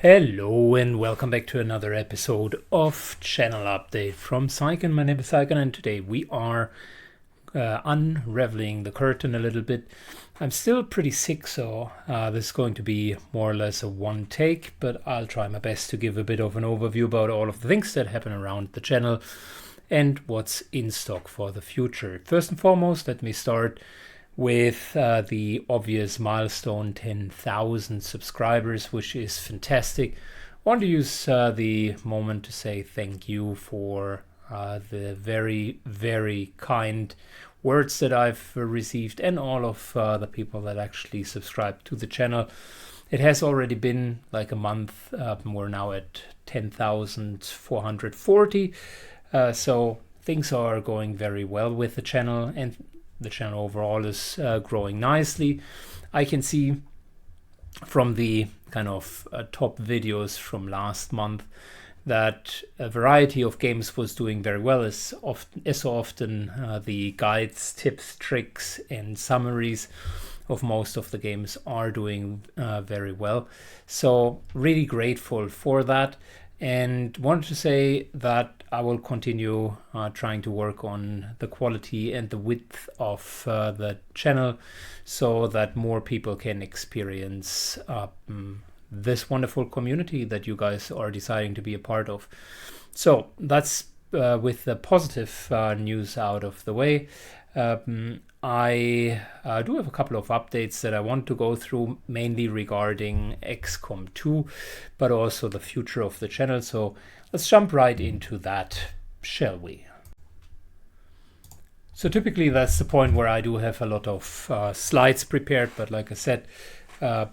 Hello and welcome back to another episode of Channel Update from Syken. My name is Syken and today we are unraveling the curtain a little bit. I'm still pretty sick, so this is going to be more or less a one take, but I'll try my best to give a bit of an overview about all of the things that happen around the channel and what's in stock for the future. First and foremost, let me start with the obvious milestone 10,000 subscribers, which is fantastic. I want to use the moment to say thank you for the very, very kind words that I've received and all of the people that actually subscribe to the channel. It has already been like a month. We're now at 10,440. So things are going very well with the channel, and the channel overall is growing nicely. I can see from the kind of top videos from last month that a variety of games was doing very well. As often the guides, tips, tricks and summaries of most of the games are doing very well. So really grateful for that, and wanted to say that I will continue trying to work on the quality and the width of the channel so that more people can experience this wonderful community that you guys are deciding to be a part of. So that's with the positive news out of the way. I do have a couple of updates that I want to go through, mainly regarding XCOM 2, but also the future of the channel. So let's jump right into that, shall we? So typically that's the point where I do have a lot of slides prepared, but like I said, a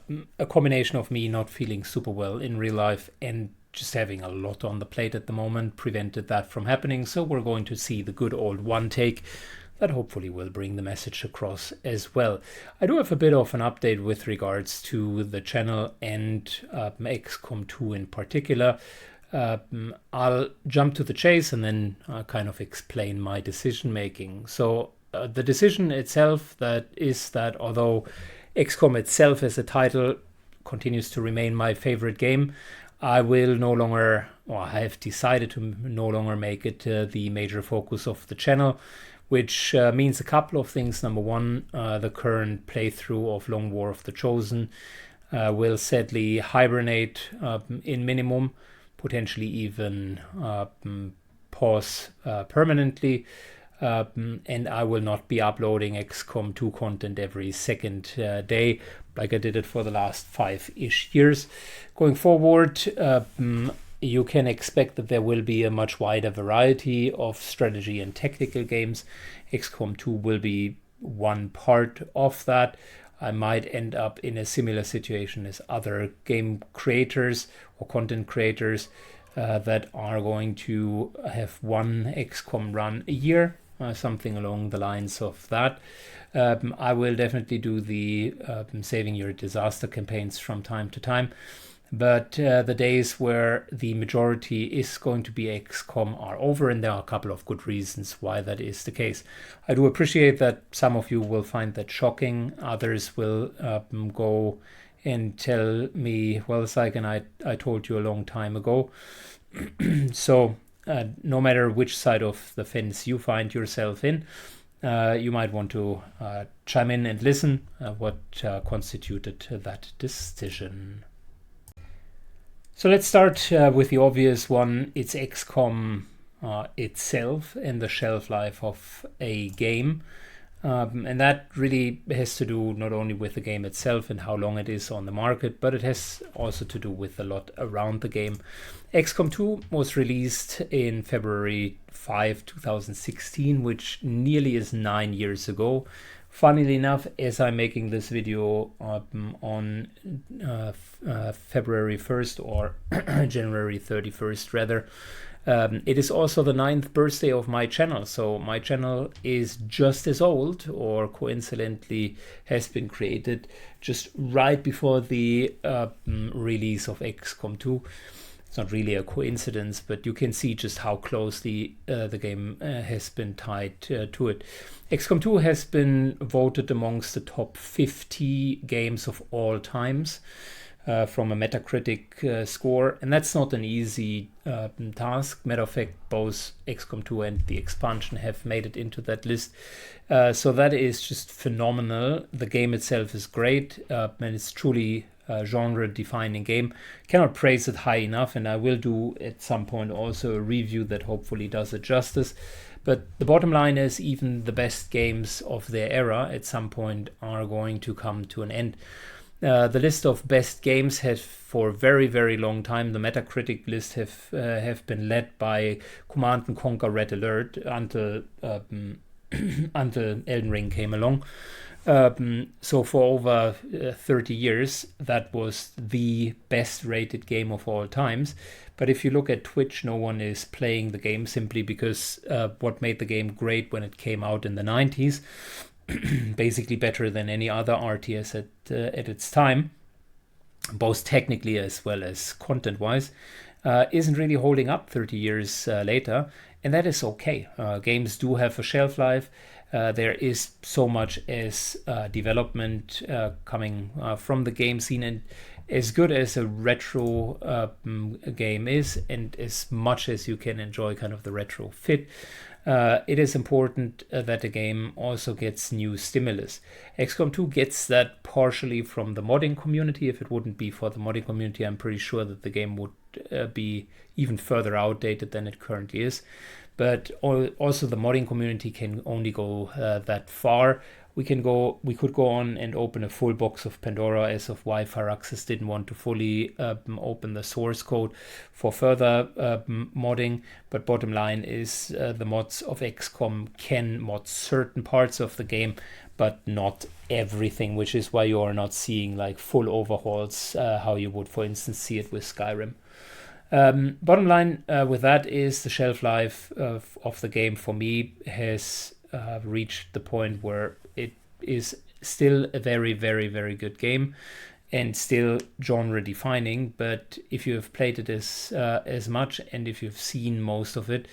combination of me not feeling super well in real life and just having a lot on the plate at the moment prevented that from happening. So we're going to see the good old one take that hopefully will bring the message across as well. I do have a bit of an update with regards to the channel and XCOM 2 in particular. I'll jump to the chase and then kind of explain my decision making. So the decision itself that is that although XCOM itself as a title continues to remain my favorite game, I will no longer, or I have decided to no longer make it the major focus of the channel, which means a couple of things. Number one, the current playthrough of Long War of the Chosen will sadly hibernate in minimum, potentially even pause permanently. And I will not be uploading XCOM 2 content every second day like I did it for the last 5-ish years. Going forward, you can expect that there will be a much wider variety of strategy and tactical games. XCOM 2 will be one part of that. I might end up in a similar situation as other game creators or content creators that are going to have one XCOM run a year, something along the lines of that. I will definitely do the Saving Your Disaster campaigns from time to time. But the days where the majority is going to be XCOM are over, and there are a couple of good reasons why that is the case. I do appreciate that some of you will find that shocking. Others will go and tell me, well, Syken, I told you a long time ago. So no matter which side of the fence you find yourself in, you might want to chime in and listen what constituted that decision. So let's start with the obvious one. It's XCOM itself and the shelf life of a game. And that really has to do not only with the game itself and how long it is on the market, but it has also to do with a lot around the game. XCOM 2 was released in February 5, 2016, which nearly is 9 years ago. Funnily enough, as I'm making this video on February 1st or January 31st rather, it is also the 9th birthday of my channel. So my channel is just as old, or coincidentally has been created just right before the release of XCOM 2. It's not really a coincidence, but you can see just how closely the game has been tied to it. XCOM 2 has been voted amongst the top 50 games of all times. from a Metacritic score, and that's not an easy task. Matter of fact, both XCOM 2 and the expansion have made it into that list. So that is just phenomenal. The game itself is great, and it's truly a genre-defining game. Cannot praise it high enough, and I will do at some point also a review that hopefully does it justice. But the bottom line is, even the best games of their era at some point are going to come to an end. The list of best games has, for a very, very long time, the Metacritic list have been led by Command and Conquer Red Alert until until Elden Ring came along. So for over 30 years, that was the best rated game of all times. But if you look at Twitch, no one is playing the game simply because what made the game great when it came out in the 90s, basically better than any other RTS at its time, both technically as well as content-wise, isn't really holding up 30 years later, and that is okay. Games do have a shelf life. There is so much as development coming from the game scene, and as good as a retro game is, and as much as you can enjoy kind of the retro fit, it is important that the game also gets new stimulus. XCOM 2 gets that partially from the modding community. If it wouldn't be for the modding community, I'm pretty sure that the game would be even further outdated than it currently is. But also the modding community can only go that far. We could go on and open a full box of Pandora, as of why Firaxis didn't want to fully open the source code for further modding. But bottom line is the mods of XCOM can mod certain parts of the game, but not everything, which is why you are not seeing like full overhauls how you would, for instance, see it with Skyrim. Bottom line with that is the shelf life of the game for me has reached the point where it is still a very, very, very good game and still genre defining. But if you have played it as much, and if you've seen most of it,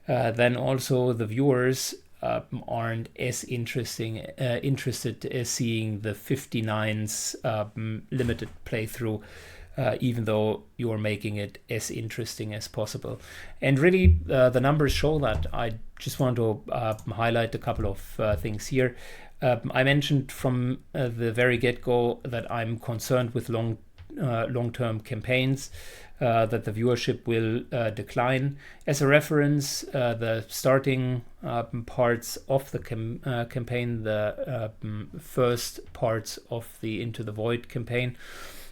then also the viewers aren't as interested as seeing the 59's limited playthrough, even though you're making it as interesting as possible. And really, the numbers show that. I just want to highlight a couple of things here. I mentioned from the very get-go that I'm concerned with long-term campaigns, that the viewership will decline. As a reference, the starting parts of the campaign, the first parts of the Into the Void campaign,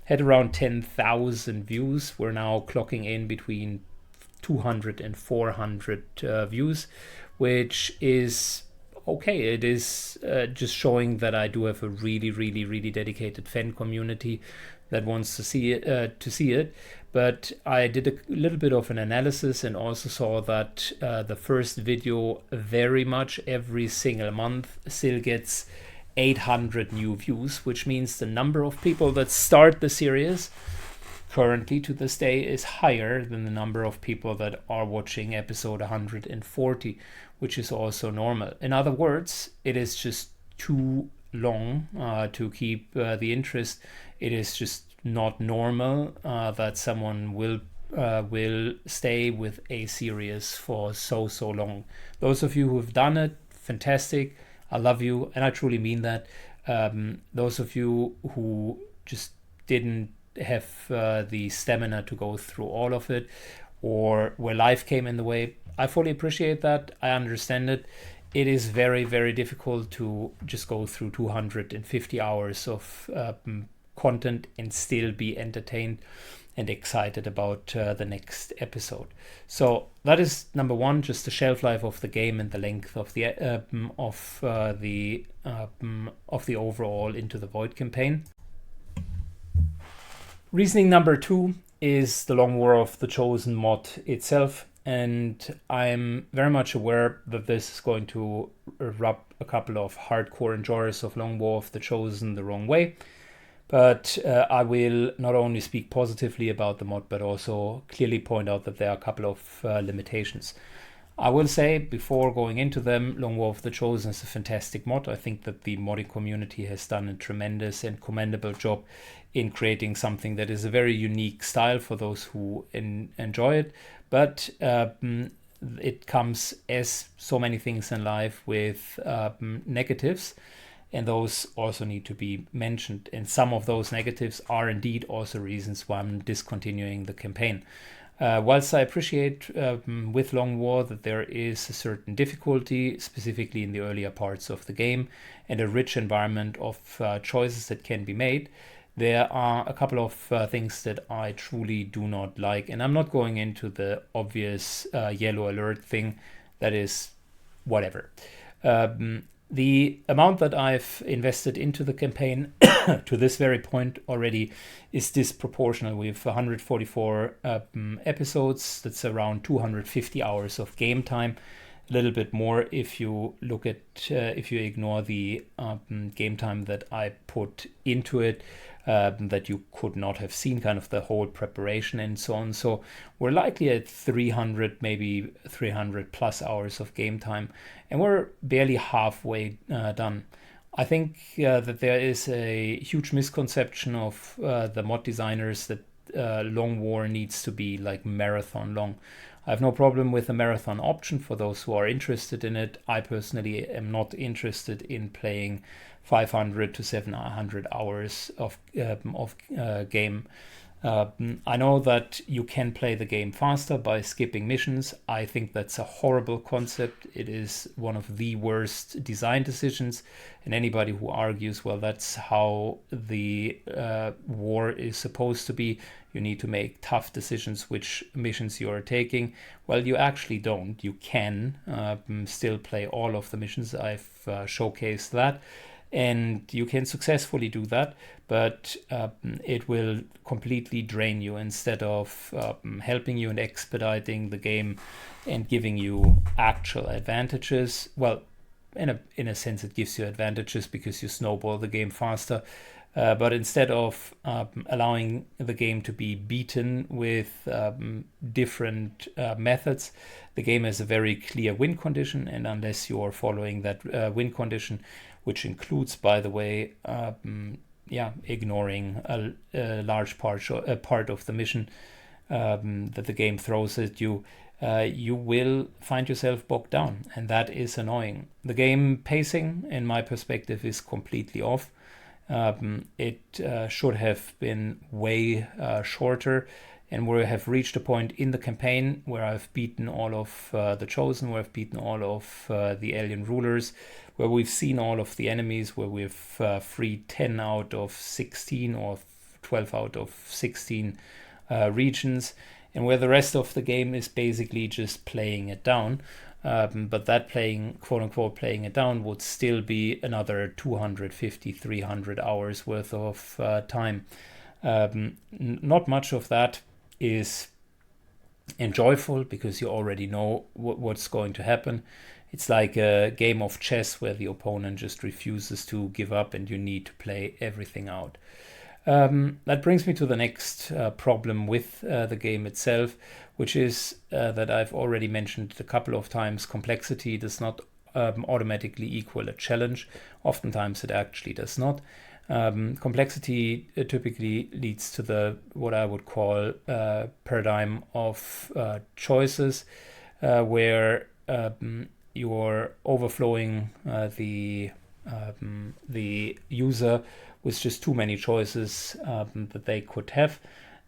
had around 10,000 views. We're now clocking in between 200 and 400 views, which is okay. It is just showing that I do have a really, really, really dedicated fan community that wants to see it. But I did a little bit of an analysis and also saw that the first video very much every single month still gets 800 new views, which means the number of people that start the series currently to this day is higher than the number of people that are watching episode 140, which is also normal. In other words, it is just too long to keep the interest. It is just not normal that someone will stay with a series for so long. Those of you who have done it, fantastic. I love you, and I truly mean that. Those of you who just didn't have the stamina to go through all of it, or where life came in the way, I fully appreciate that. I understand it. It is very, very difficult to just go through 250 hours of content and still be entertained and excited about the next episode. So that is number one, just the shelf life of the game and the length of the overall Into the Void campaign. Reasoning number two is the Long War of the Chosen mod itself, and I'm very much aware that this is going to rub a couple of hardcore enjoyers of Long War of the Chosen the wrong way. But I will not only speak positively about the mod, but also clearly point out that there are a couple of limitations. I will say, before going into them, Long War of the Chosen is a fantastic mod. I think that the modding community has done a tremendous and commendable job in creating something that is a very unique style for those who enjoy it. But it comes, as so many things in life, with negatives, and those also need to be mentioned. And some of those negatives are indeed also reasons why I'm discontinuing the campaign. Whilst I appreciate with Long War that there is a certain difficulty, specifically in the earlier parts of the game, and a rich environment of choices that can be made, there are a couple of things that I truly do not like. And I'm not going into the obvious yellow alert thing. That is whatever. The amount that I've invested into the campaign to this very point already is disproportional. We have 144 episodes. That's around 250 hours of game time. A little bit more if you look at, if you ignore the game time that I put into it, that you could not have seen, kind of the whole preparation and so on. So we're likely at 300, maybe 300 plus hours of game time, and we're barely halfway done. I think that there is a huge misconception of the mod designers that Long War needs to be like marathon long. I have no problem with a marathon option for those who are interested in it. I personally am not interested in playing 500 to 700 hours of game. I know that you can play the game faster by skipping missions. I think that's a horrible concept. It is one of the worst design decisions. And anybody who argues, well, that's how the war is supposed to be, you need to make tough decisions which missions you are taking. Well, you actually don't. You can still play all of the missions. I've showcased that. And you can successfully do that, but it will completely drain you instead of helping you and expediting the game and giving you actual advantages. Well, in a sense, it gives you advantages because you snowball the game faster. But instead of allowing the game to be beaten with different methods, the game has a very clear win condition, and unless you are following that win condition, which includes, by the way, ignoring a large part of the mission that the game throws at you, you will find yourself bogged down, and that is annoying. The game pacing, in my perspective, is completely off. It should have been way shorter, and we have reached a point in the campaign where I've beaten all of the Chosen, where I've beaten all of the alien rulers, where we've seen all of the enemies, where we've freed 10 out of 16 or 12 out of 16 regions, and where the rest of the game is basically just playing it down. But that playing, quote unquote, playing it down would still be another 250, 300 hours worth of time. Not much of that is enjoyable because you already know what's going to happen. It's like a game of chess where the opponent just refuses to give up and you need to play everything out. That brings me to the next problem with the game itself, which is that I've already mentioned a couple of times. Complexity does not automatically equal a challenge. Oftentimes it actually does not. Complexity typically leads to the what I would call paradigm of choices, where you're overflowing the user with just too many choices that they could have.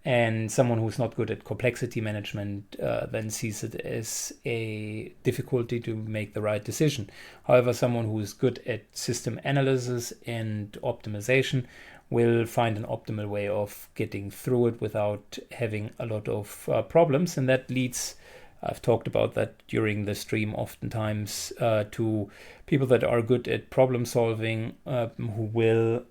And someone who's not good at complexity management then sees it as a difficulty to make the right decision. However, someone who is good at system analysis and optimization will find an optimal way of getting through it without having a lot of problems. And that leads, I've talked about that during the stream oftentimes, to people that are good at problem solving, who will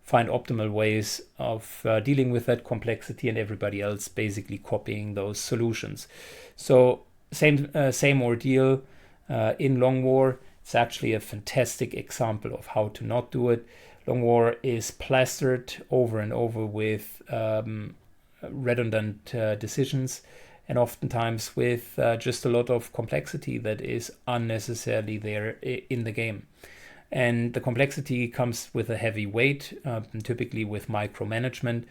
find optimal ways of dealing with that complexity, and everybody else basically copying those solutions. So same ordeal in Long War. It's actually a fantastic example of how to not do it. Long War is plastered over and over with redundant decisions and oftentimes with just a lot of complexity that is unnecessarily there in the game. And the complexity comes with a heavy weight, typically with micromanagement.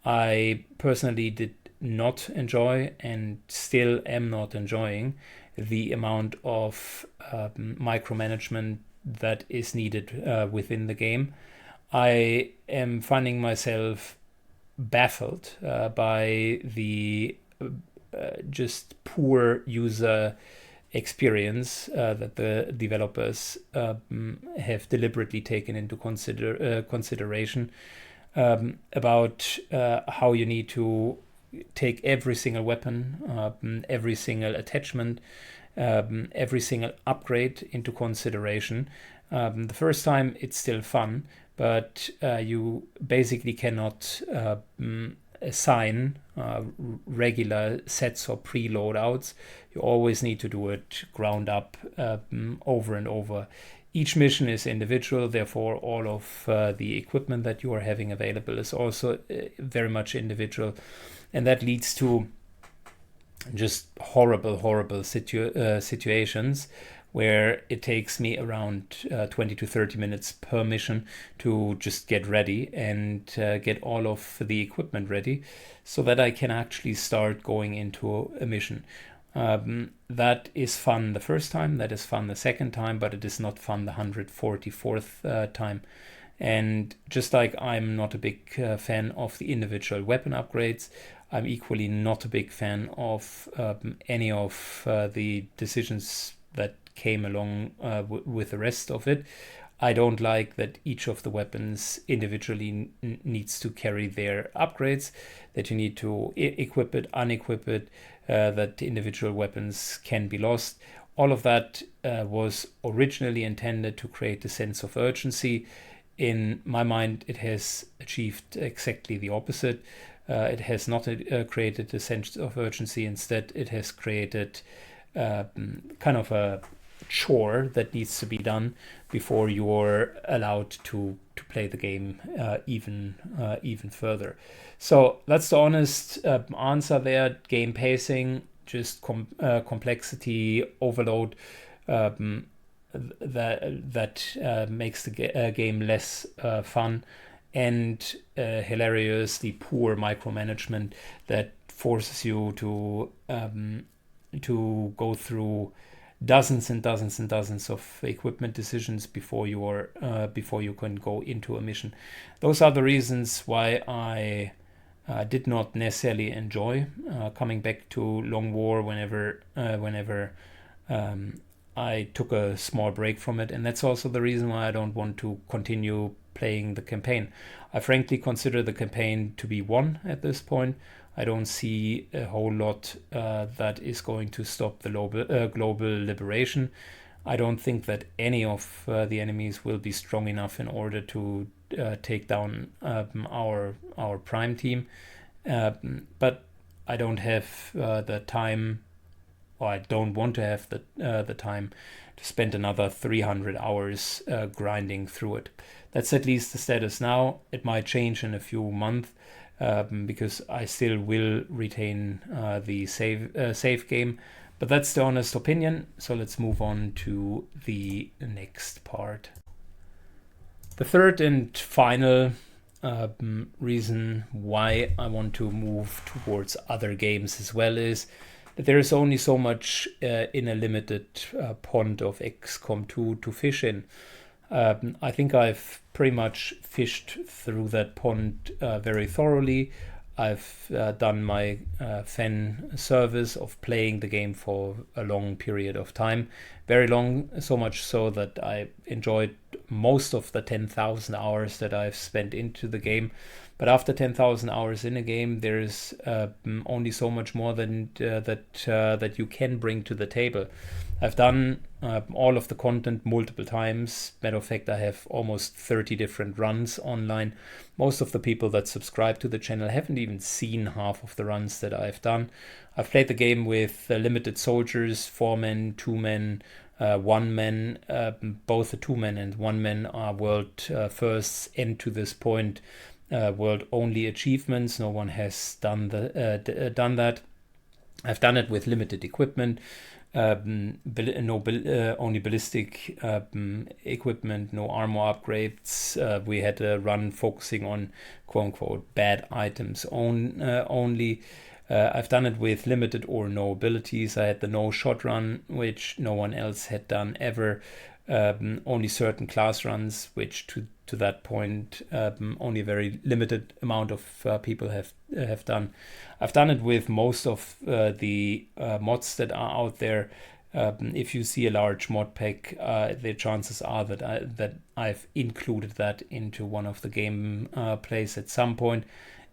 I personally did not enjoy and still am not enjoying the amount of micromanagement that is needed within the game. I am finding myself baffled by the just poor user experience that the developers have deliberately taken into consideration about how you need to take every single weapon, every single attachment, every single upgrade into consideration. The first time it's still fun, but you basically cannot assign regular sets or preloadouts. You always need to do it ground up over and over. Each mission is individual, therefore all of the equipment that you are having available is also very much individual, and that leads to just horrible situations where it takes me around 20 to 30 minutes per mission to just get ready and get all of the equipment ready so that I can actually start going into a mission. That is fun the first time, that is fun the second time, but it is not fun the 144th time. And just like I'm not a big fan of the individual weapon upgrades, I'm equally not a big fan of any of the decisions that came along with the rest of it. I don't like that each of the weapons individually needs to carry their upgrades, that you need to equip it, unequip it, that individual weapons can be lost. All of that was originally intended to create a sense of urgency. In my mind, it has achieved exactly the opposite. It has not created a sense of urgency. Instead, it has created kind of a chore that needs to be done before you're allowed to play the game even further. So that's the honest answer there. Game pacing, just complexity overload that makes the game less fun, and hilariously poor micromanagement that forces you to go through dozens and dozens and dozens of equipment decisions before you can go into a mission. Those are the reasons why I did not necessarily enjoy coming back to Long War whenever I took a small break from it, and that's also the reason why I don't want to continue playing the campaign. I frankly consider the campaign to be won at this point. I don't see a whole lot that is going to stop the global liberation. I don't think that any of the enemies will be strong enough in order to take down our prime team. But I don't have the time, or I don't want to have the time to spend another 300 hours grinding through it. That's at least the status now. It might change in a few months. Because I still will retain the save game, but that's the honest opinion. So let's move on to the next part. The third and final reason why I want to move towards other games as well is that there is only so much in a limited pond of XCOM 2 to fish in. I think I've pretty much fished through that pond very thoroughly. I've done my fan service of playing the game for a long period of time. Very long, so much so that I enjoyed most of the 10,000 hours that I've spent into the game. But after 10,000 hours in a game, there is only so much more than that you can bring to the table. I've done all of the content multiple times. Matter of fact, I have almost 30 different runs online. Most of the people that subscribe to the channel haven't even seen half of the runs that I've done. I've played the game with limited soldiers, 4 men, 2 men, 1 man. Both the 2 men and 1 man are world firsts, and to this point, world only achievements. No one has done that. I've done it with limited equipment, only ballistic equipment, no armor upgrades. We had a run focusing on quote unquote bad items only. I've done it with limited or no abilities. I had the no shot run, which no one else had done ever. Only certain class runs, which to that point only a very limited amount of people have done. I've done it with most of the mods that are out there. If you see a large mod pack, the chances are that I've included that into one of the game plays at some point.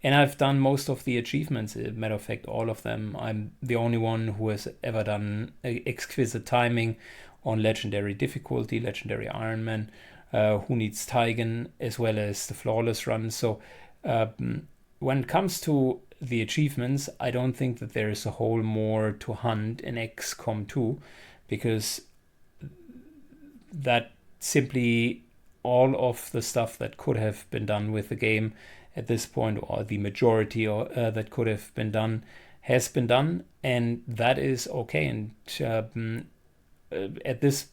And I've done most of the achievements, matter of fact, all of them. I'm the only one who has ever done exquisite timing on legendary difficulty, legendary Iron Man, who needs Syken, as well as the flawless run. So when it comes to the achievements, I don't think that there is a whole more to hunt in XCOM 2, because that simply all of the stuff that could have been done with the game at this point, or the majority that could have been done, has been done, and that is okay. And at this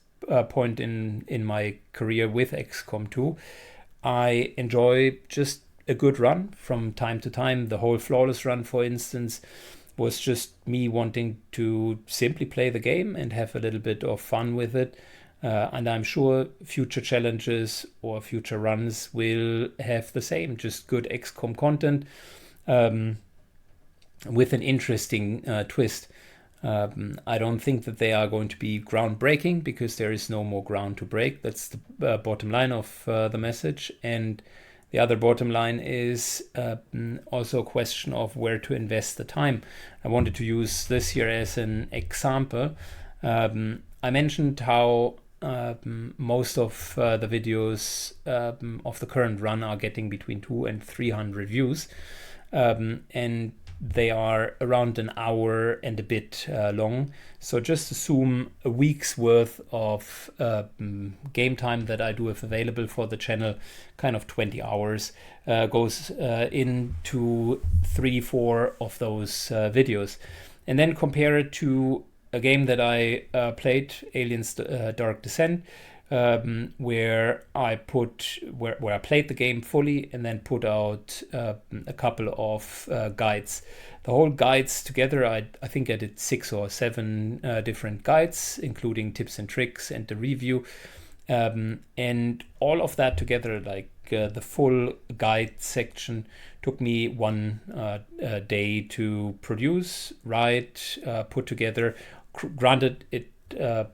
point in my career with XCOM 2, I enjoy just a good run from time to time. The whole flawless run, for instance, was just me wanting to simply play the game and have a little bit of fun with it. And I'm sure future challenges or future runs will have the same, just good XCOM content with an interesting twist. I don't think that they are going to be groundbreaking, because there is no more ground to break. That's the bottom line of the message. And the other bottom line is also a question of where to invest the time. I wanted to use this here as an example. I mentioned how most of the videos of the current run are getting between 200 and 300 views, and they are around an hour and a bit long. So just assume a week's worth of game time that I do have available for the channel, kind of 20 hours, goes into 3-4 of those videos. And then compare it to a game that I played, Aliens Dark Descent, where I played the game fully and then put out a couple of guides. The whole guides together, I think I did 6 or 7 different guides, including tips and tricks and the review. And all of that together, like the full guide section, took me 1 day to produce, write, put together. Granted, it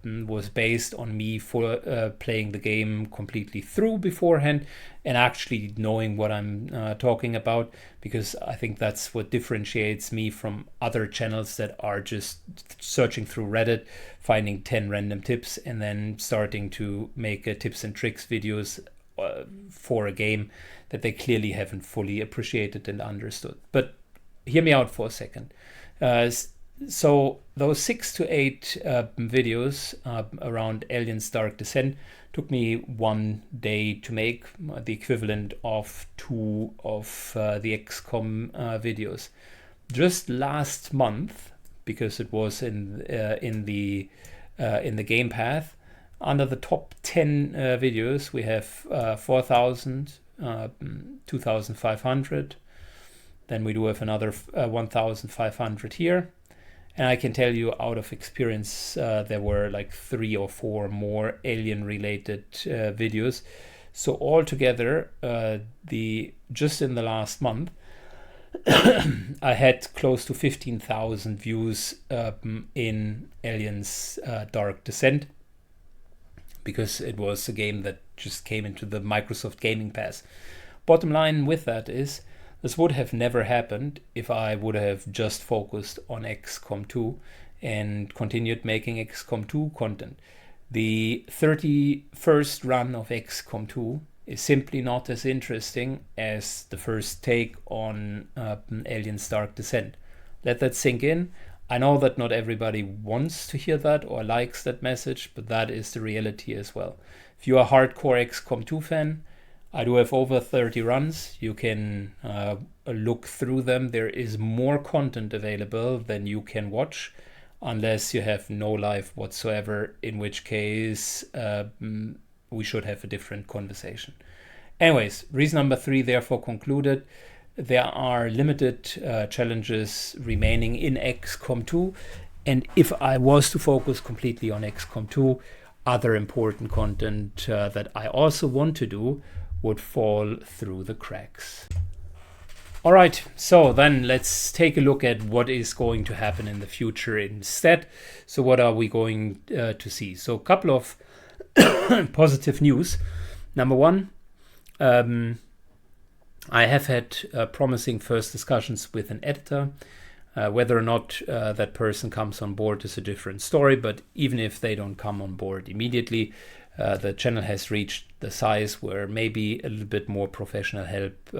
was based on me playing the game completely through beforehand and actually knowing what I'm talking about, because I think that's what differentiates me from other channels that are just searching through Reddit, finding 10 random tips and then starting to make tips and tricks videos for a game that they clearly haven't fully appreciated and understood. But hear me out for a second. So those 6 to 8 videos around Aliens Dark Descent took me 1 day to make, the equivalent of 2 of the XCOM videos. Just last month, because it was in the game path, under the top 10 videos we have 4,000, 2,500. Then we do have another 1,500 here. And I can tell you out of experience, there were like 3 or 4 more alien-related videos. So altogether, just in the last month, I had close to 15,000 views in Aliens Dark Descent, because it was a game that just came into the Microsoft Gaming Pass. Bottom line with that is, this would have never happened if I would have just focused on XCOM 2 and continued making XCOM 2 content. The 31st run of XCOM 2 is simply not as interesting as the first take on Aliens Dark Descent. Let that sink in. I know that not everybody wants to hear that or likes that message, but that is the reality as well. If you are a hardcore XCOM 2 fan, I do have over 30 runs. You can look through them. There is more content available than you can watch, unless you have no life whatsoever, in which case we should have a different conversation. Anyways, reason number 3 therefore concluded. There are limited challenges remaining in XCOM 2, and if I was to focus completely on XCOM 2, other important content that I also want to do would fall through the cracks. All right, so then let's take a look at what is going to happen in the future instead. So what are we going to see? So a couple of positive news. Number one, I have had promising first discussions with an editor. Whether or not that person comes on board is a different story, but even if they don't come on board immediately, the channel has reached the size where maybe a little bit more professional help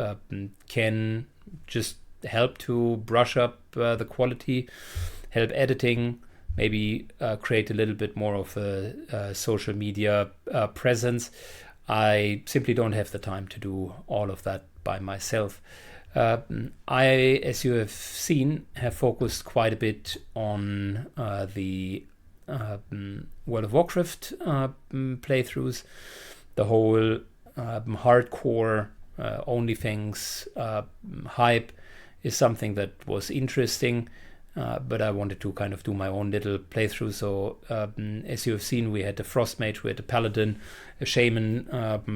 can just help to brush up the quality, help editing, maybe create a little bit more of a social media presence. I simply don't have the time to do all of that by myself. I, as you have seen, have focused quite a bit on the World of Warcraft playthroughs. The whole hardcore OnlyFans hype is something that was interesting, but I wanted to kind of do my own little playthrough. So as you have seen, we had the Frost Mage, we had the Paladin, a Shaman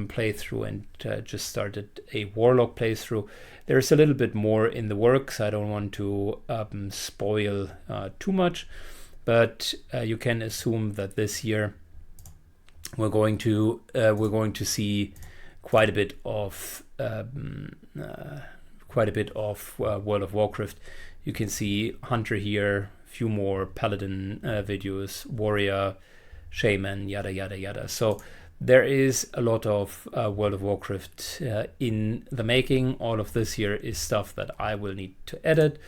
playthrough, and just started a Warlock playthrough. There's a little bit more in the works. I don't want to spoil too much, but you can assume that this year we're going to see quite a bit of World of Warcraft. You can see Hunter here, a few more Paladin videos, Warrior, Shaman, yada yada yada. So there is a lot of World of Warcraft in the making. All of this here is stuff that I will need to edit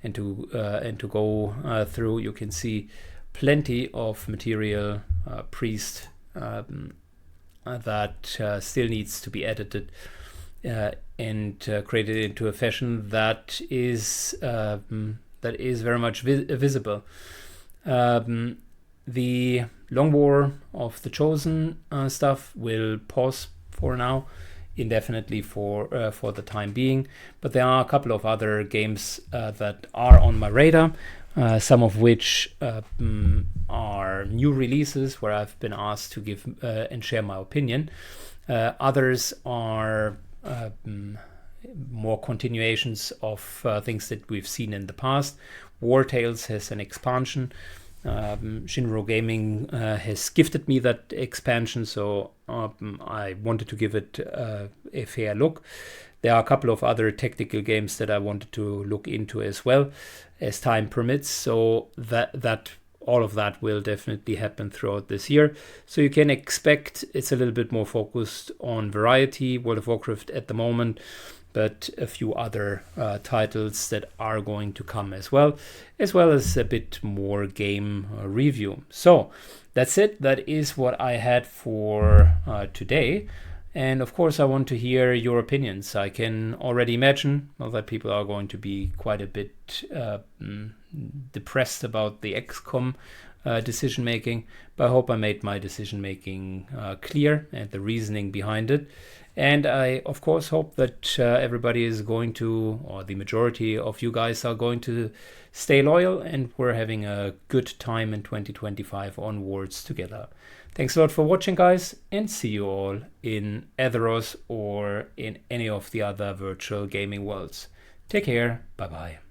and to go through. You can see plenty of material, Priest, that still needs to be edited and created into a fashion that is very much visible. The Long War of the Chosen stuff will pause for now, indefinitely for the time being. But there are a couple of other games that are on my radar, some of which are new releases where I've been asked to give and share my opinion. Others are more continuations of things that we've seen in the past. War Tales has an expansion. Shinro Gaming has gifted me that expansion, so I wanted to give it a fair look. There are a couple of other technical games that I wanted to look into as well as time permits, so that all of that will definitely happen throughout this year. So you can expect it's a little bit more focused on variety, World of Warcraft at the moment, but a few other titles that are going to come as well as a bit more game review. So that's it. That is what I had for today. And of course, I want to hear your opinions. I can already imagine that people are going to be quite a bit depressed about the XCOM decision making, but I hope I made my decision making clear and the reasoning behind it. And I, of course, hope that everybody is going to, or the majority of you guys are going to stay loyal, and we're having a good time in 2025 onwards together. Thanks a lot for watching, guys, and see you all in Azeroth or in any of the other virtual gaming worlds. Take care. Bye-bye.